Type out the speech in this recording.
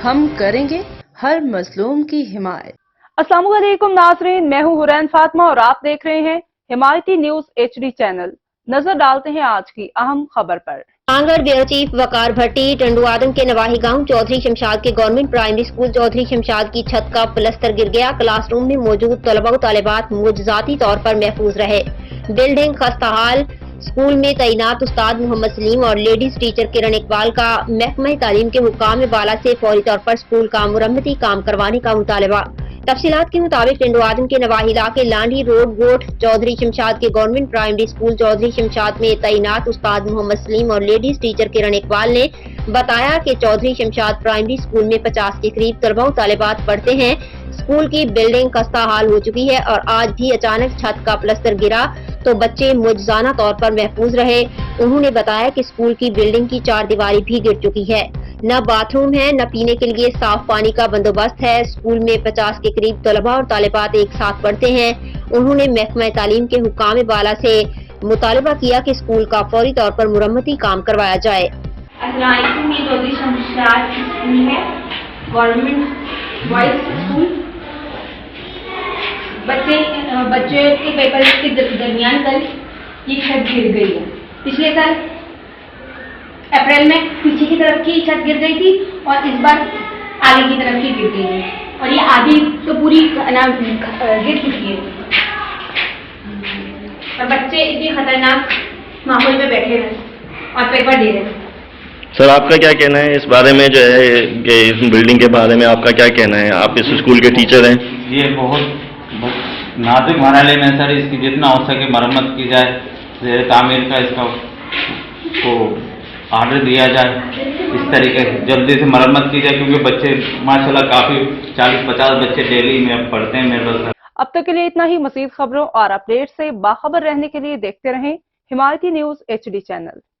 हम करेंगे हर मजलूम की हिमायत। अस्सलाम वालेकुम नाज़रीन, मैं हूं हुरैन फातिमा और आप देख रहे हैं हिमायती न्यूज HD चैनल। नजर डालते हैं आज की अहम खबर पर। आंगड़ ब्यूरो चीफ वकार भट्टी टंडुआदम के नवाही गांव चौधरी शमशाद के government primary school Chaudhry Shamshad की छत का प्लस्तर गिर गया। क्लासरूम में मौजूद तलबा व तालिबात मुआवजाती तौर पर महफूज रहे। बिल्डिंग खस्ताहाल। स्कूल में तैनात उस्ताद मोहम्मद सलीम और लेडीज टीचर किरण इकबाल का महकमा तालीम के हुक्काम बाला से फौरी तौर पर स्कूल का मुरम्मती काम करवाने का मुतालबा। तफसीलात के मुताबिक टंडुआदम के नवाही इलाके लांडी रोड गोट चौधरी शमशाद के government primary school Chaudhry Shamshad में तैनात उस्ताद मोहम्मद सलीम और लेडीज टीचर किरण इकबाल ने बताया कि चौधरी शमशाद प्राइमरी स्कूल में 50 के करीब तलबा तालिबात पढ़ते हैं। स्कूल की बिल्डिंग खस्ता हाल हो चुकी है और आज भी अचानक छत का प्लस्तर गिरा तो बच्चे मुआवजाना तौर पर महफूज रहे। उन्होंने बताया कि स्कूल की बिल्डिंग की 4 दीवारी भी गिर चुकी है, न बाथरूम है, न पीने के लिए साफ पानी का बंदोबस्त है। स्कूल में 50 के करीब तलबा और तालिबात एक साथ पढ़ते हैं। उन्होंने महकमा तालीम के हुक्काम बाला से मुतालबा किया कि स्कूल का फौरी तौर पर मुरम्मती काम करवाया जाए। चौधरी शमशाद स्कूल है, गवर्नमेंट बॉयज स्कूल। बच्चे के पेपर के दरमियान कल ये छत गिर गई है। पिछले साल अप्रैल में पीछे की तरफ की छत गिर गई थी और इस बार आगे की तरफ की गिर गई है और ये आधी तो पूरी गिर चुकी है और बच्चे इतने खतरनाक माहौल में बैठे हैं और पेपर दे रहे हैं। सर, आपका क्या कहना है इस बारे में, जो है कि इस बिल्डिंग के बारे में आपका क्या कहना है? आप इस स्कूल के टीचर हैं। ये बहुत नाजुक मरहले में सर, इसकी जितना हो सके मरम्मत की जाए, ज़ेर तामीर का इसका को ऑर्डर दिया जाए, इस तरीके से जल्दी से मरम्मत की जाए क्योंकि बच्चे माशाल्लाह काफ़ी 40-50 बच्चे डेली में पढ़ते हैं मेरे पास। अब तक के लिए इतना ही। मज़ीद खबरों और अपडेट से बाखबर रहने के लिए देखते रहें हिमायती न्यूज HD चैनल।